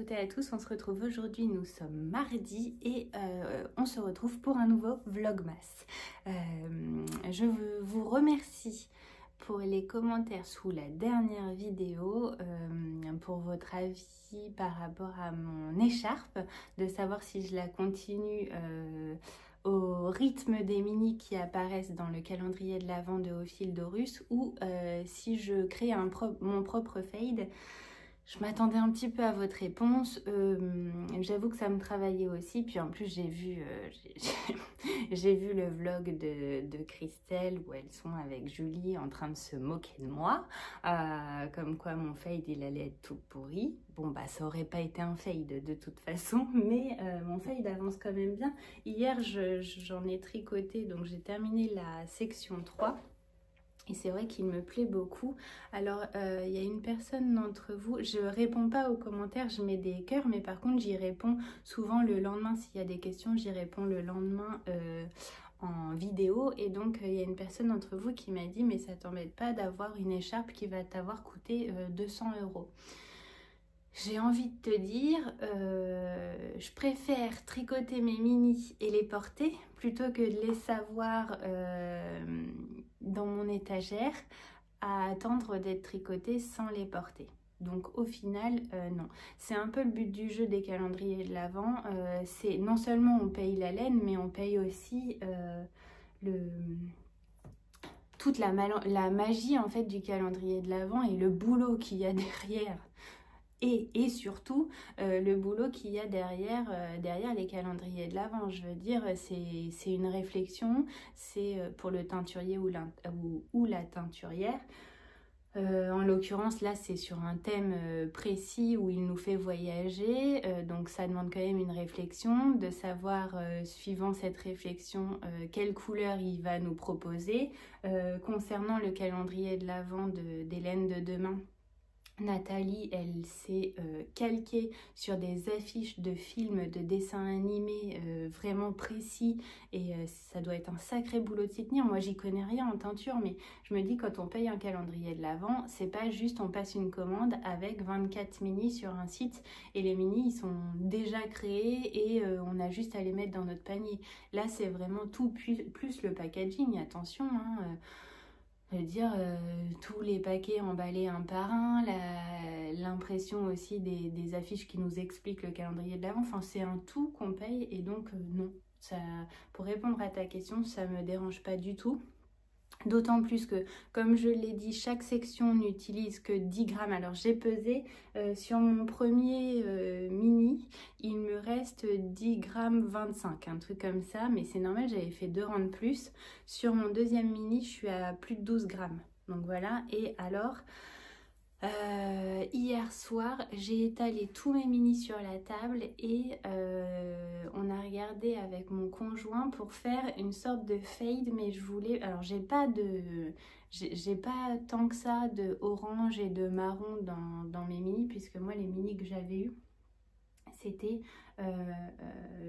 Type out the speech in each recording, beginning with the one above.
toutes et à tous, on se retrouve aujourd'hui, nous sommes mardi et on se retrouve pour un nouveau Vlogmas. Je vous remercie pour les commentaires sous la dernière vidéo, pour votre avis par rapport à mon écharpe, de savoir si je la continue au rythme des minis qui apparaissent dans le calendrier de l'Avent de Ophildorus ou si je crée mon propre fade. Je m'attendais un petit peu à votre réponse. J'avoue que ça me travaillait aussi. Puis en plus, j'ai vu le vlog de Christelle où elles sont avec Julie en train de se moquer de moi. Comme quoi mon fade, il allait être tout pourri. Bon, bah ça aurait pas été un fade de toute façon. Mais mon fade avance quand même bien. Hier, j'en ai tricoté. Donc j'ai terminé la section 3. Et c'est vrai qu'il me plaît beaucoup. Alors, il y a une personne d'entre vous, je réponds pas aux commentaires, je mets des cœurs, mais par contre, j'y réponds souvent le lendemain. S'il y a des questions, j'y réponds le lendemain en vidéo. Et donc, il y a une personne d'entre vous qui m'a dit, mais ça t'embête pas d'avoir une écharpe qui va t'avoir coûté 200 €. J'ai envie de te dire, je préfère tricoter mes minis et les porter plutôt que de les savoir dans mon étagère à attendre d'être tricotées sans les porter. Donc au final, non. C'est un peu le but du jeu des calendriers de l'Avent. C'est non seulement on paye la laine, mais on paye aussi toute la magie en fait du calendrier de l'Avent et le boulot qu'il y a derrière. Et surtout, le boulot qu'il y a derrière les calendriers de l'Avent. Je veux dire, c'est une réflexion, c'est pour le teinturier ou la teinturière. En l'occurrence, là, c'est sur un thème précis où il nous fait voyager. Donc, ça demande quand même une réflexion, de savoir, suivant cette réflexion, quelle couleur il va nous proposer. Concernant le calendrier de l'Avent d'Hélène de Demain, Nathalie, elle s'est calquée sur des affiches de films, de dessins animés vraiment précis et ça doit être un sacré boulot de s'y tenir. Moi, j'y connais rien en teinture, mais je me dis quand on paye un calendrier de l'Avent, c'est pas juste on passe une commande avec 24 minis sur un site et les minis, ils sont déjà créés et on a juste à les mettre dans notre panier. Là, c'est vraiment tout plus le packaging, attention, hein, dire tous les paquets emballés un par un, l'impression aussi des affiches qui nous expliquent le calendrier de l'Avent, enfin c'est un tout qu'on paye et donc non, ça, pour répondre à ta question, ça me dérange pas du tout. D'autant plus que, comme je l'ai dit, chaque section n'utilise que 10 grammes. Alors j'ai pesé sur mon premier mini, il me reste 10 grammes 25, un truc comme ça, mais c'est normal, j'avais fait 2 rangs de plus. Sur mon deuxième mini, je suis à plus de 12 grammes. Donc voilà, et alors, hier soir, j'ai étalé tous mes minis sur la table et on a regardé avec mon conjoint pour faire une sorte de fade, mais je voulais, alors j'ai pas tant que ça de orange et de marron dans mes minis, puisque moi les minis que j'avais eu, c'était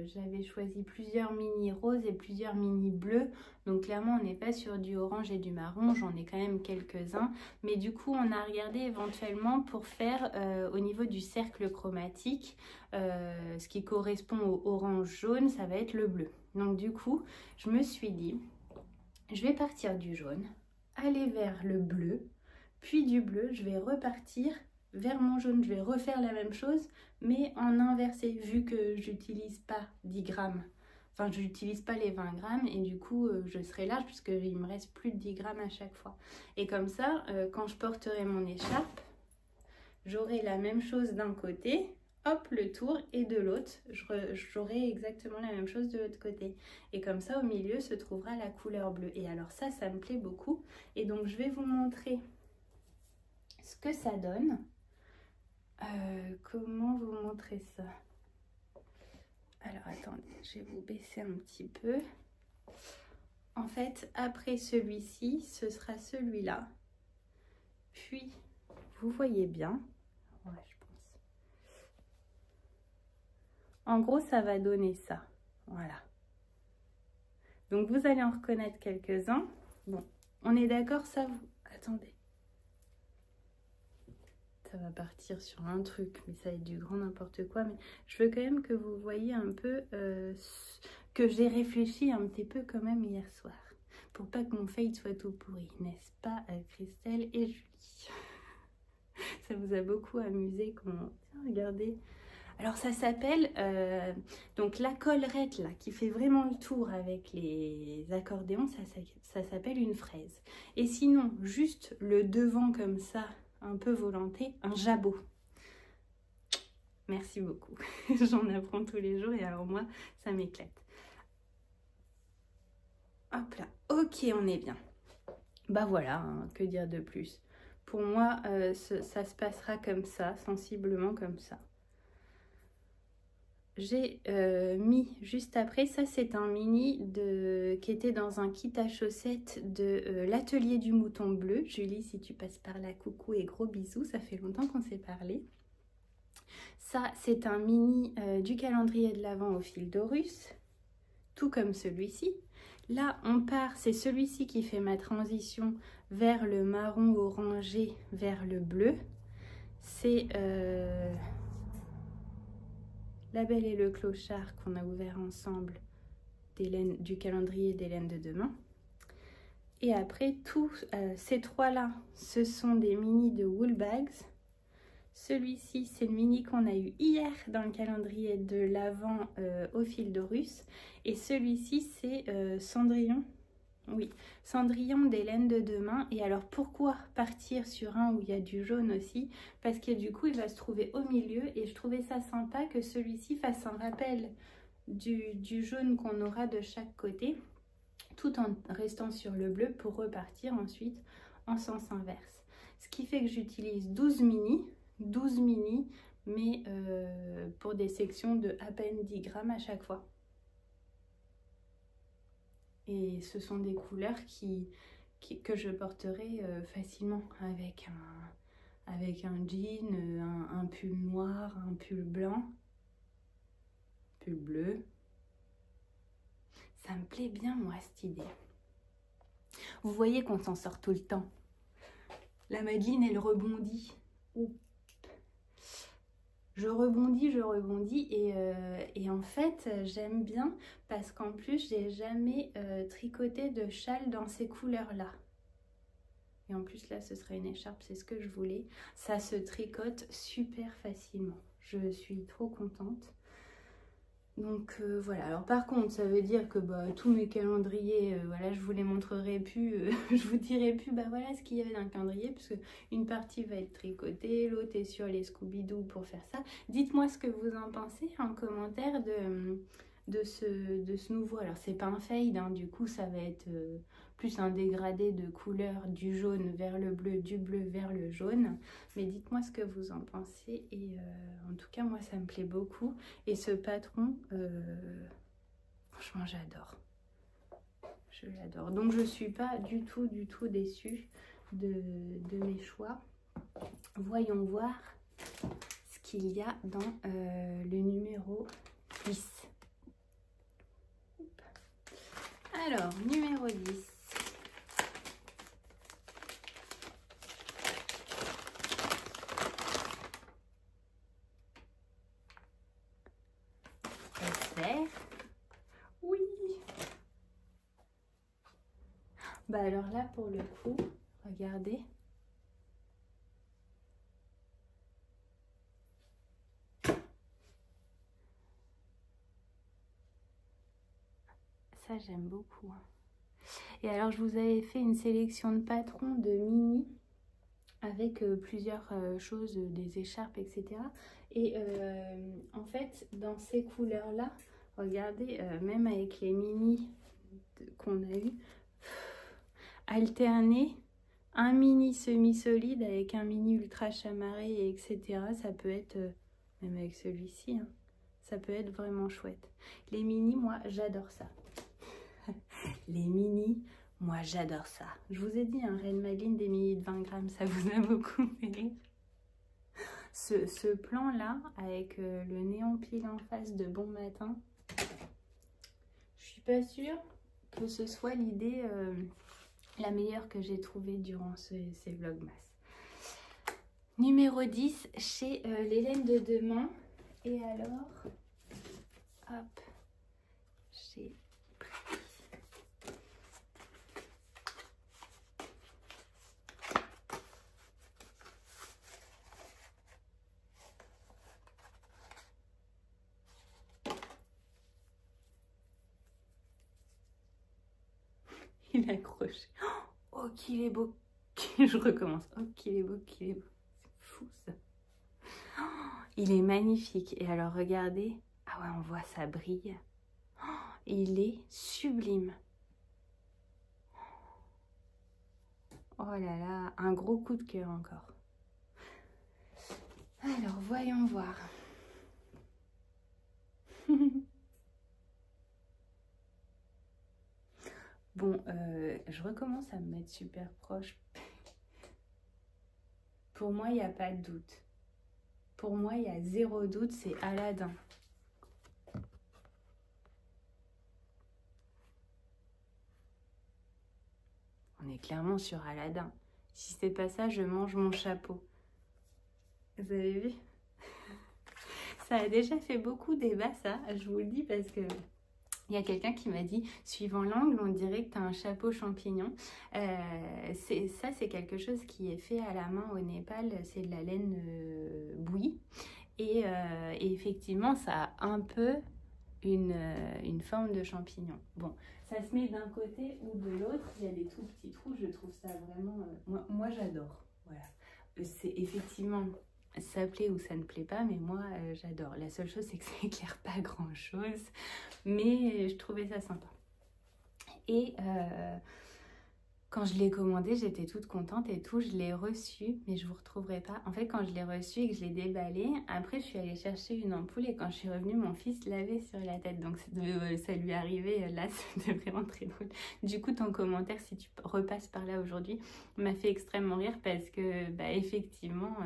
j'avais choisi plusieurs mini roses et plusieurs mini bleus, donc clairement on n'est pas sur du orange et du marron, j'en ai quand même quelques-uns, mais du coup on a regardé éventuellement pour faire au niveau du cercle chromatique, ce qui correspond au orange jaune, ça va être le bleu. Donc du coup je me suis dit, je vais partir du jaune, aller vers le bleu, puis du bleu je vais repartir vers mon jaune, je vais refaire la même chose, mais en inversé, vu que j'utilise pas 10 grammes. Enfin, je n'utilise pas les 20 grammes et du coup, je serai large puisqu'il me reste plus de 10 grammes à chaque fois. Et comme ça, quand je porterai mon écharpe, j'aurai la même chose d'un côté, hop, le tour, et de l'autre, j'aurai exactement la même chose de l'autre côté. Et comme ça, au milieu, se trouvera la couleur bleue. Et alors ça me plaît beaucoup. Et donc, je vais vous montrer ce que ça donne. Comment vous montrer ça? Alors attendez, je vais vous baisser un petit peu. En fait, après celui-ci, ce sera celui-là. Puis, vous voyez bien. Ouais, je pense. En gros, ça va donner ça. Voilà. Donc, vous allez en reconnaître quelques-uns. Bon, on est d'accord, ça vous... Attendez. ça va partir sur un truc, mais ça va être du grand n'importe quoi. Mais je veux quand même que vous voyez un peu que j'ai réfléchi un petit peu quand même hier soir. Pour pas que mon fade soit tout pourri, n'est-ce pas, Christelle et Julie? Ça vous a beaucoup amusé comment... Tiens, regardez. Alors ça s'appelle, donc la collerette là, qui fait vraiment le tour avec les accordéons, ça s'appelle une fraise. Et sinon, juste le devant comme ça, un peu volanté, un jabot. Merci beaucoup, j'en apprends tous les jours et alors moi, ça m'éclate. Hop là, ok, on est bien. Bah voilà, hein, que dire de plus. Pour moi, ça se passera comme ça, sensiblement comme ça. J'ai mis juste après, ça c'est un mini qui était dans un kit à chaussettes de l'atelier du mouton bleu. Julie, si tu passes par là, coucou et gros bisous, ça fait longtemps qu'on s'est parlé. Ça c'est un mini du calendrier de l'Avent au fil d'Horus, tout comme celui-ci. Là on part, c'est celui-ci qui fait ma transition vers le marron orangé, vers le bleu. C'est... La Belle et le Clochard qu'on a ouvert ensemble du calendrier d'Hélène de Demain. Et après, tous ces trois-là, ce sont des mini de Woolbags. Celui-ci, c'est le mini qu'on a eu hier dans le calendrier de l'Avent au fil d'Horus. Et celui-ci, c'est Cendrillon. Oui, Cendrillon d'Hélène de Demain. Et alors, pourquoi partir sur un où il y a du jaune aussi? Parce que du coup, il va se trouver au milieu. Et je trouvais ça sympa que celui-ci fasse un rappel du jaune qu'on aura de chaque côté, tout en restant sur le bleu pour repartir ensuite en sens inverse. Ce qui fait que j'utilise 12 mini, mais pour des sections de à peine 10 grammes à chaque fois. Et ce sont des couleurs que je porterai facilement avec un jean, un pull noir, un pull blanc, pull bleu. Ça me plaît bien, moi, cette idée. Vous voyez qu'on s'en sort tout le temps. La Madeleine, elle rebondit. Je rebondis et en fait j'aime bien parce qu'en plus j'ai jamais tricoté de châle dans ces couleurs là. Et en plus là ce serait une écharpe, c'est ce que je voulais. Ça se tricote super facilement. Je suis trop contente. Donc voilà, alors par contre ça veut dire que tous mes calendriers, voilà, je vous les montrerai plus, je vous dirai plus voilà ce qu'il y avait dans le calendrier, puisque une partie va être tricotée, l'autre est sur les Scooby-Doo pour faire ça. Dites-moi ce que vous en pensez en commentaire de ce nouveau. Alors c'est pas un fade, hein, du coup ça va être plus un dégradé de couleur du jaune vers le bleu, du bleu vers le jaune. Mais dites-moi ce que vous en pensez et en tout cas moi ça me plaît beaucoup. Et ce patron, franchement j'adore. Je l'adore. Donc je suis pas du tout déçue de mes choix. Voyons voir ce qu'il y a dans le numéro 10. Alors, numéro 10. Oui. Alors là, pour le coup, regardez. Ça, j'aime beaucoup. Et alors, je vous avais fait une sélection de patrons de mini avec plusieurs choses, des écharpes, etc. Et en fait, dans ces couleurs-là, regardez, même avec les mini qu'on a eu, alterner un mini semi-solide avec un mini ultra chamarré, etc. Ça peut être, même avec celui-ci, hein, ça peut être vraiment chouette. Les mini, moi, j'adore ça. Les mini, moi, j'adore ça. Je vous ai dit, hein, Reine Madeleine, des mini de 20 grammes, ça vous a beaucoup fait rire. Ce plan-là, avec le néon pile en face de Bon Matin, je suis pas sûre que ce soit l'idée la meilleure que j'ai trouvée durant ces vlogmas. Numéro 10 chez les laines de demain. Et alors, hop, j'ai pris. Il a accroché. Oh, qu'il est beau. Je recommence. Oh, qu'il est beau, qu'il est beau. C'est fou ça. Oh, il est magnifique. Et alors, regardez. Ah ouais, on voit ça brille. Oh, il est sublime. Oh là là, un gros coup de cœur encore. Alors, voyons voir. Bon, je recommence à me mettre super proche. Pour moi, il n'y a pas de doute. Pour moi, il y a zéro doute, c'est Aladdin. On est clairement sur Aladdin. Si c'est pas ça, je mange mon chapeau. Vous avez vu? Ça a déjà fait beaucoup débat, ça, je vous le dis, parce que il y a quelqu'un qui m'a dit, suivant l'angle, on dirait que tu as un chapeau champignon. Ça, c'est quelque chose qui est fait à la main au Népal, c'est de la laine bouillie. Et effectivement, ça a un peu une forme de champignon. Bon, ça se met d'un côté ou de l'autre, il y a des tout petits trous, je trouve ça vraiment... moi j'adore, voilà. C'est effectivement... Ça plaît ou ça ne plaît pas, mais moi j'adore. La seule chose c'est que ça éclaire pas grand chose, mais je trouvais ça sympa. Et quand je l'ai commandé, j'étais toute contente et tout, je l'ai reçu, mais je vous retrouverai pas. En fait, quand je l'ai reçu et que je l'ai déballé, après je suis allée chercher une ampoule et quand je suis revenue, mon fils l'avait sur la tête. Donc ça lui arrivait là, c'était vraiment très drôle. Du coup, ton commentaire, si tu repasses par là aujourd'hui, m'a fait extrêmement rire parce que, bah, effectivement,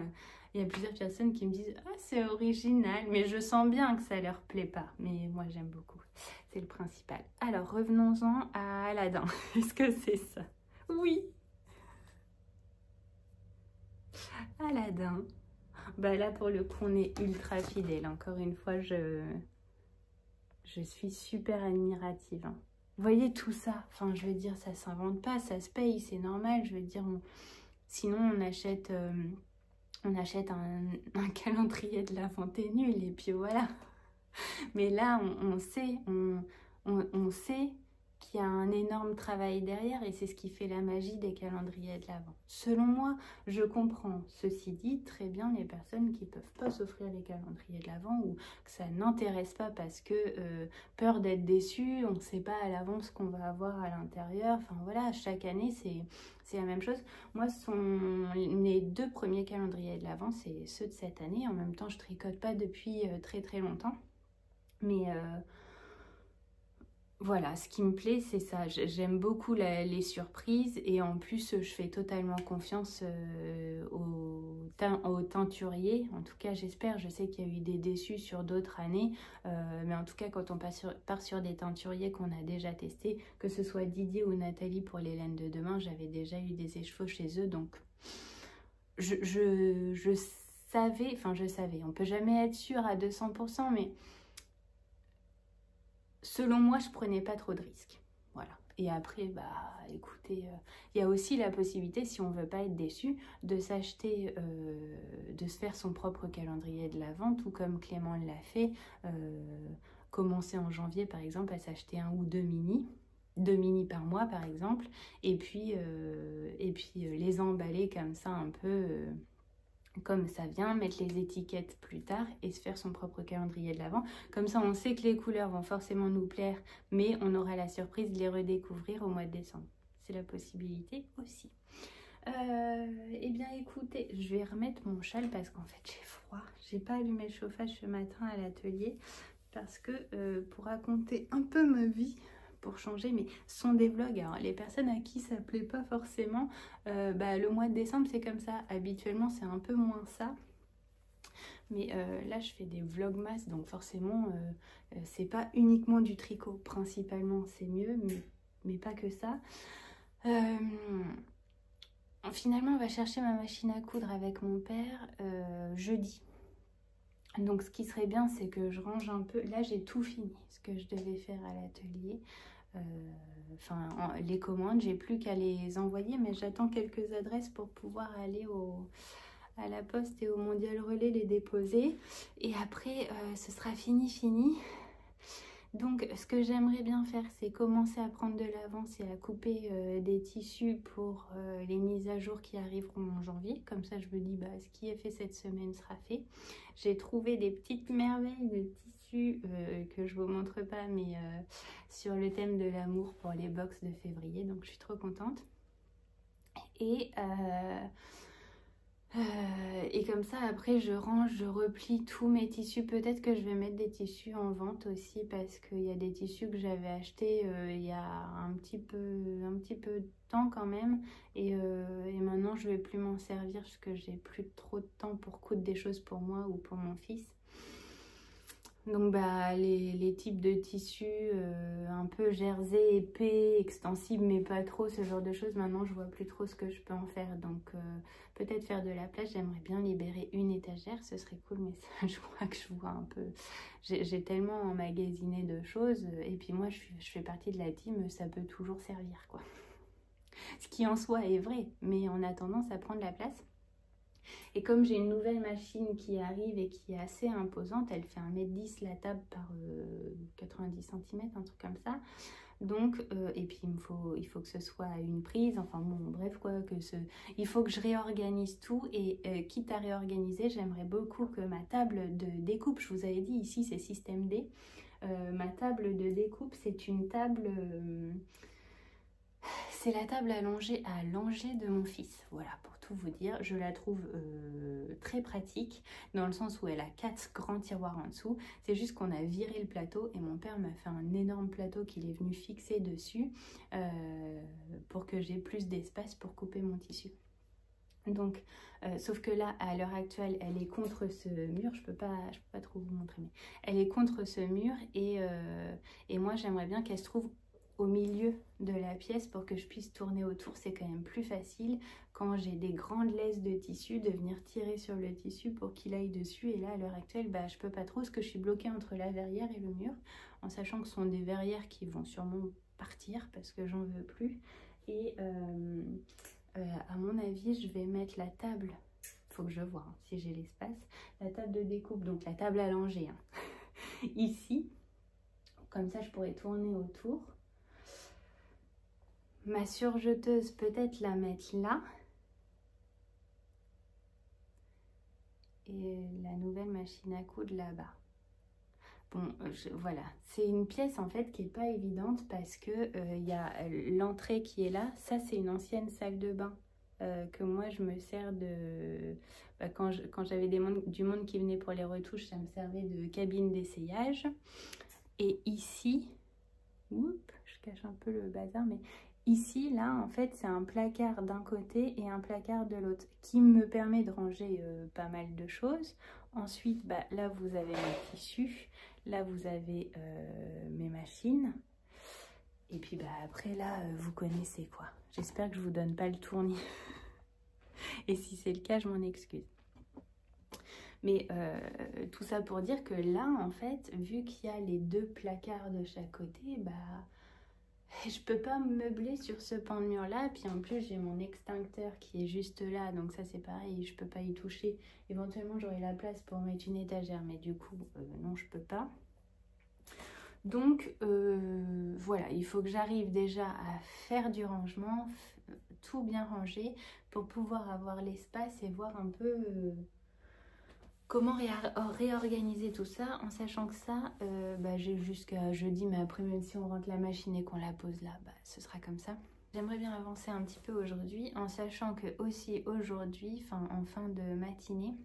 il y a plusieurs personnes qui me disent « Ah, c'est original », mais je sens bien que ça leur plaît pas. Mais moi, j'aime beaucoup. C'est le principal. Alors, revenons-en à Aladdin. Est-ce que c'est ça? Oui, Aladdin. Bah là, pour le coup, on est ultra fidèle. Encore une fois, je suis super admirative. Hein. Vous voyez tout ça? Enfin, je veux dire, ça s'invente pas, ça se paye, c'est normal. Je veux dire, sinon, on achète un calendrier de l'Avent et nul. Et puis voilà. Mais là, on sait, on sait qu'il y a un énorme travail derrière et c'est ce qui fait la magie des calendriers de l'Avent. Selon moi, je comprends, ceci dit, très bien les personnes qui ne peuvent pas s'offrir les calendriers de l'Avent ou que ça n'intéresse pas parce que peur d'être déçu, on ne sait pas à l'avance ce qu'on va avoir à l'intérieur. Enfin voilà, chaque année, c'est la même chose. Moi, mes 2 premiers calendriers de l'Avent, c'est ceux de cette année. En même temps, je tricote pas depuis très très longtemps. Mais voilà, ce qui me plaît, c'est ça. J'aime beaucoup les surprises et en plus, je fais totalement confiance aux teinturiers. En tout cas, j'espère. Je sais qu'il y a eu des déçus sur d'autres années. Mais en tout cas, quand on part sur des teinturiers qu'on a déjà testés, que ce soit Didier ou Nathalie pour les laines de demain, j'avais déjà eu des écheveaux chez eux. Donc, je savais, enfin je savais. On peut jamais être sûr à 200%, mais... Selon moi, je prenais pas trop de risques. Voilà. Et après, bah, écoutez, il y a aussi la possibilité, si on veut pas être déçu, de s'acheter, de se faire son propre calendrier de l'Avent, tout comme Clément l'a fait. Commencer en janvier, par exemple, à s'acheter 1 ou 2 mini. 2 mini par mois, par exemple. Et puis les emballer comme ça un peu... comme ça vient, mettre les étiquettes plus tard et se faire son propre calendrier de l'Avent. Comme ça, on sait que les couleurs vont forcément nous plaire, mais on aura la surprise de les redécouvrir au mois de décembre. C'est la possibilité aussi. Eh bien, écoutez, je vais remettre mon châle parce qu'en fait, j'ai froid. J'ai pas allumé le chauffage ce matin à l'atelier parce que pour raconter un peu ma vie, pour changer, mais ce sont des vlogs. Alors, les personnes à qui ça plaît pas forcément, le mois de décembre, c'est comme ça. Habituellement, c'est un peu moins ça. Mais là, je fais des vlogmas, donc forcément, c'est pas uniquement du tricot. Principalement, c'est mieux, mais pas que ça. finalement, on va chercher ma machine à coudre avec mon père jeudi. Donc ce qui serait bien, c'est que je range un peu. Là, j'ai tout fini, ce que je devais faire à l'atelier. Enfin, les commandes, j'ai plus qu'à les envoyer, mais j'attends quelques adresses pour pouvoir aller à la poste et au Mondial Relais les déposer. Et après, ce sera fini. Donc, ce que j'aimerais bien faire, c'est commencer à prendre de l'avance et à couper des tissus pour les mises à jour qui arriveront en janvier. Comme ça, je me dis, bah, ce qui est fait cette semaine sera fait. J'ai trouvé des petites merveilles de tissus que je vous montre pas, mais sur le thème de l'amour pour les box de février. Donc, je suis trop contente. Et comme ça, après, je range, je replie tous mes tissus. Peut-être que je vais mettre des tissus en vente aussi parce qu'il y a des tissus que j'avais achetés il y a un petit peu de temps quand même. Et maintenant, je vais plus m'en servir parce que j'ai plus trop de temps pour coudre des choses pour moi ou pour mon fils. Donc bah, les types de tissus un peu jersey, épais, extensibles, mais pas trop, ce genre de choses. Maintenant, je vois plus trop ce que je peux en faire. Donc peut-être faire de la place. J'aimerais bien libérer une étagère, ce serait cool. Mais ça, je crois que je vois un peu... J'ai tellement emmagasiné de choses. Et puis moi, je fais partie de la team, ça peut toujours servir, quoi. Ce qui en soi est vrai, mais on a tendance à prendre la place. Et comme j'ai une nouvelle machine qui arrive et qui est assez imposante, elle fait 1,10 m la table par 90 cm, un truc comme ça. Donc, et puis il faut que ce soit à une prise, enfin bon, bref quoi, il faut que je réorganise tout et quitte à réorganiser, j'aimerais beaucoup que ma table de découpe, je vous avais dit ici c'est système D, ma table de découpe c'est une table... c'est la table à langer de mon fils. Voilà, pour tout vous dire, je la trouve très pratique dans le sens où elle a 4 grands tiroirs en dessous. C'est juste qu'on a viré le plateau et mon père m'a fait un énorme plateau qu'il est venu fixer dessus pour que j'ai plus d'espace pour couper mon tissu. Donc, sauf que là, à l'heure actuelle, elle est contre ce mur. Je peux pas trop vous montrer, mais elle est contre ce mur et moi, j'aimerais bien qu'elle se trouve au milieu de la pièce pour que je puisse tourner autour. C'est quand même plus facile quand j'ai des grandes laisses de tissu de venir tirer sur le tissu pour qu'il aille dessus. Et là, à l'heure actuelle, bah, je peux pas trop parce que je suis bloquée entre la verrière et le mur, en sachant que ce sont des verrières qui vont sûrement partir parce que j'en veux plus. Et à mon avis, je vais mettre la table, il faut que je vois si j'ai l'espace, la table de découpe, donc la table à langer, ici. Comme ça, je pourrais tourner autour. Ma surjeteuse, peut-être la mettre là. Et la nouvelle machine à coudre là-bas. Bon, voilà. C'est une pièce en fait qui n'est pas évidente parce que y a l'entrée qui est là. Ça, c'est une ancienne salle de bain que moi, je me sers de... Bah, quand j'avais du monde qui venait pour les retouches, ça me servait de cabine d'essayage. Et ici, oups, je cache un peu le bazar, mais... Ici, là, en fait, c'est un placard d'un côté et un placard de l'autre qui me permet de ranger pas mal de choses. Ensuite, bah, là, vous avez mes tissus. Là, vous avez mes machines. Et puis, bah, après, là, vous connaissez quoi. J'espère que je vous donne pas le tournis. Et si c'est le cas, je m'en excuse. Mais tout ça pour dire que là, en fait, vu qu'il y a les 2 placards de chaque côté, bah... je peux pas me meubler sur ce pan de mur là, puis en plus j'ai mon extincteur qui est juste là, donc ça c'est pareil, je peux pas y toucher. Éventuellement j'aurai la place pour mettre une étagère, mais du coup non, je peux pas. Donc voilà, il faut que j'arrive déjà à faire du rangement, tout bien ranger pour pouvoir avoir l'espace et voir un peu comment réorganiser tout ça, en sachant que ça, bah, j'ai jusqu'à jeudi, mais après même si on rentre la machine et qu'on la pose là, bah, ce sera comme ça. J'aimerais bien avancer un petit peu aujourd'hui, en sachant que aussi aujourd'hui, en fin de matinée,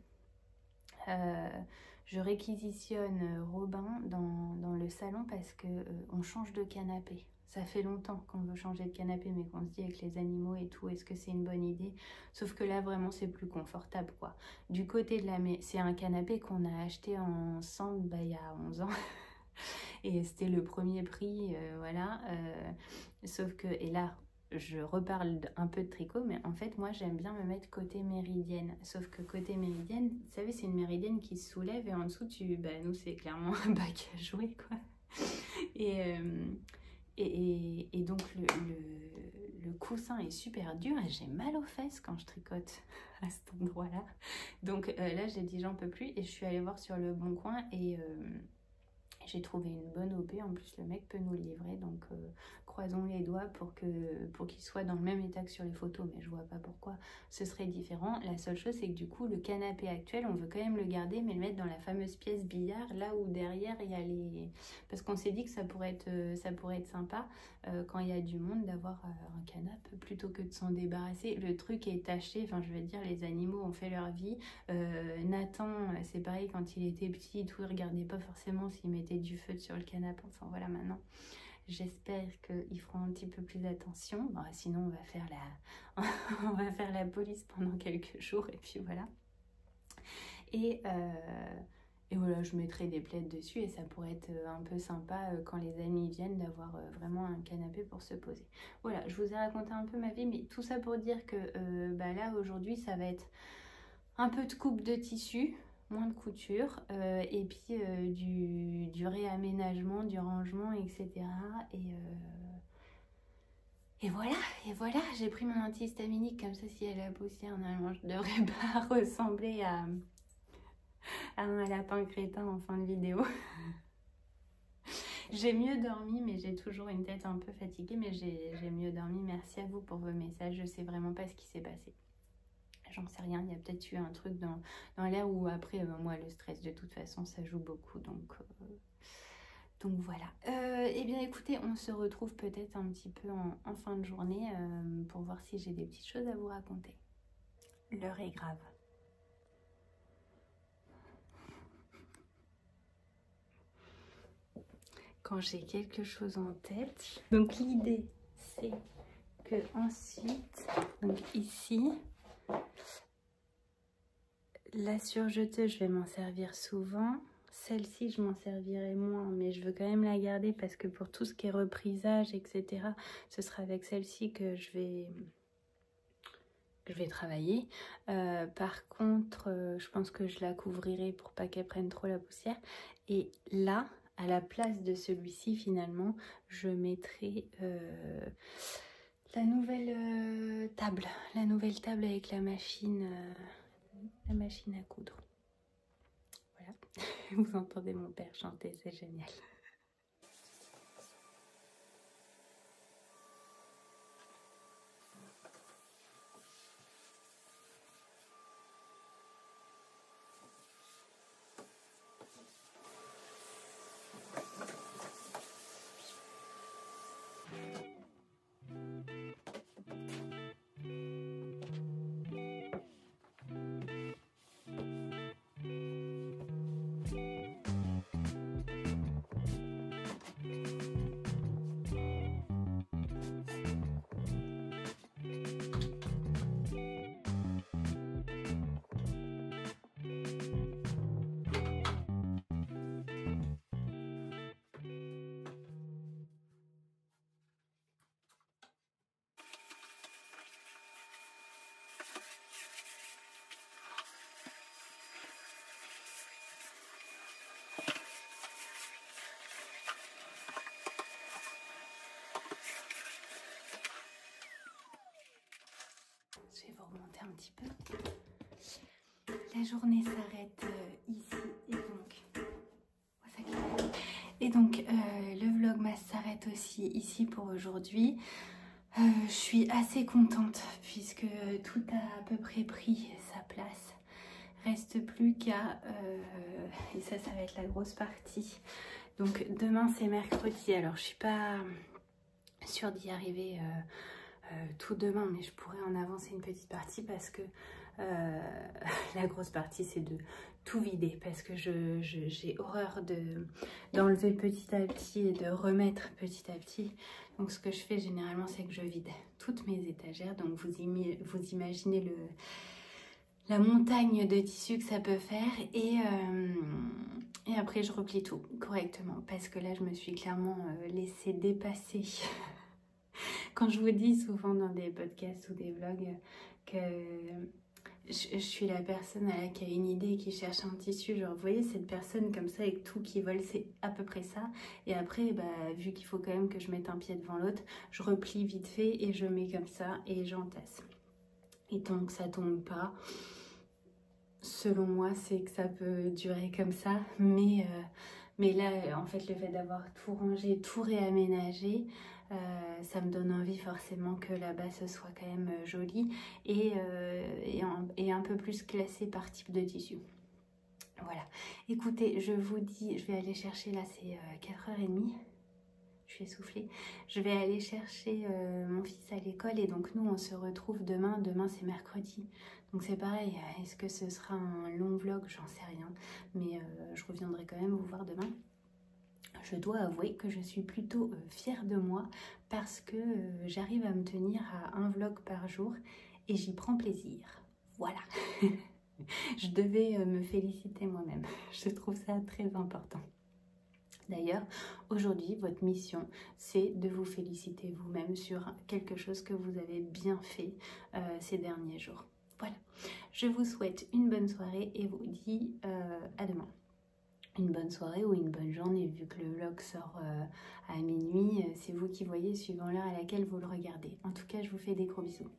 je réquisitionne Robin dans le salon parce que on change de canapé. Ça fait longtemps qu'on veut changer de canapé, mais qu'on se dit avec les animaux et tout, est-ce que c'est une bonne idée? Sauf que là, vraiment, c'est plus confortable, quoi. Du côté de la... C'est un canapé qu'on a acheté ensemble bah, il y a 11 ans. Et c'était le premier prix, voilà. Sauf que... Et là, je reparle un peu de tricot, mais en fait, moi, j'aime bien me mettre côté méridienne. Sauf que côté méridienne, vous savez, c'est une méridienne qui se soulève et en dessous, nous, c'est clairement un bac à jouer, quoi. Et, et donc, le coussin est super dur et j'ai mal aux fesses quand je tricote à cet endroit-là. Donc là, j'ai dit, j'en peux plus et je suis allée voir sur Le Bon Coin et... j'ai trouvé une bonne OP, en plus le mec peut nous le livrer, donc croisons les doigts pour qu'il soit dans le même état que sur les photos, mais je vois pas pourquoi ce serait différent. La seule chose c'est que du coup le canapé actuel, on veut quand même le garder, mais le mettre dans la fameuse pièce billard, là où derrière il y a les... Parce qu'on s'est dit que ça pourrait être sympa quand il y a du monde d'avoir un canapé plutôt que de s'en débarrasser. Le truc est taché, enfin je veux dire, les animaux ont fait leur vie. Nathan, c'est pareil, quand il était petit, tout, il regardait pas forcément s'il mettait du feu sur le canapé. Enfin voilà, maintenant, j'espère qu'ils feront un petit peu plus d'attention. Bon, sinon, on va faire la police pendant quelques jours et puis voilà. Et voilà, je mettrai des plaids dessus et ça pourrait être un peu sympa quand les amis viennent d'avoir vraiment un canapé pour se poser. Voilà, je vous ai raconté un peu ma vie, mais tout ça pour dire que là, aujourd'hui, ça va être un peu de coupe de tissu, moins de couture, et puis du réaménagement, du rangement, etc. Et voilà, j'ai pris mon antihistaminique, comme ça si elle a la poussière, normalement je devrais pas ressembler à un lapin crétin en fin de vidéo. J'ai mieux dormi, mais j'ai toujours une tête un peu fatiguée, mais j'ai mieux dormi. Merci à vous pour vos messages, je sais vraiment pas ce qui s'est passé. J'en sais rien, il y a peut-être eu un truc dans l'air où après, moi, le stress, de toute façon, ça joue beaucoup. Donc voilà. Eh bien, écoutez, on se retrouve peut-être un petit peu en fin de journée pour voir si j'ai des petites choses à vous raconter. L'heure est grave. Quand j'ai quelque chose en tête. Donc, l'idée, c'est que ensuite, donc ici... La surjeteuse, je vais m'en servir souvent. Celle-ci, je m'en servirai moins, mais je veux quand même la garder parce que pour tout ce qui est reprisage, etc., ce sera avec celle-ci que je vais travailler. Par contre, je pense que je la couvrirai pour pas qu'elle prenne trop la poussière. Et là, à la place de celui-ci, finalement, je mettrai... la nouvelle table avec la machine à coudre. Voilà, vous entendez mon père chanter, c'est génial. Je vais vous remonter un petit peu. La journée s'arrête ici et donc, le vlogmas s'arrête aussi ici pour aujourd'hui. Je suis assez contente puisque tout a à peu près pris sa place. Reste plus qu'à... et ça va être la grosse partie. Donc demain c'est mercredi, alors je suis pas sûre d'y arriver tout demain, mais je pourrais en avancer une petite partie parce que la grosse partie c'est de tout vider parce que j'ai horreur d'enlever petit à petit et de remettre petit à petit. Donc ce que je fais généralement c'est que je vide toutes mes étagères, donc vous imaginez la montagne de tissu que ça peut faire et après je replie tout correctement parce que là je me suis clairement laissée dépasser Quand je vous dis souvent dans des podcasts ou des vlogs que je suis la personne qui a une idée, qui cherche un tissu, genre vous voyez cette personne comme ça avec tout qui vole, c'est à peu près ça. Et après, bah, vu qu'il faut quand même que je mette un pied devant l'autre, je replie vite fait et je mets comme ça et j'entasse. Et tant que ça tombe pas, selon moi, c'est que ça peut durer comme ça. Mais là, en fait, le fait d'avoir tout rangé, tout réaménagé, ça me donne envie forcément que là-bas ce soit quand même joli et un peu plus classé par type de tissu. Voilà. Écoutez, je vous dis, je vais aller chercher, là c'est 4h30. Je suis essoufflée. Je vais aller chercher mon fils à l'école et donc nous on se retrouve demain. Demain c'est mercredi. Donc c'est pareil, est-ce que ce sera un long vlog? J'en sais rien. Mais je reviendrai quand même vous voir demain. Je dois avouer que je suis plutôt fière de moi parce que j'arrive à me tenir à un vlog par jour et j'y prends plaisir. Voilà. Je devais me féliciter moi-même. Je trouve ça très important. D'ailleurs, aujourd'hui, votre mission, c'est de vous féliciter vous-même sur quelque chose que vous avez bien fait ces derniers jours. Voilà. Je vous souhaite une bonne soirée et vous dis à demain. Une bonne soirée ou une bonne journée, vu que le vlog sort à minuit. C'est vous qui voyez suivant l'heure à laquelle vous le regardez. En tout cas, je vous fais des gros bisous.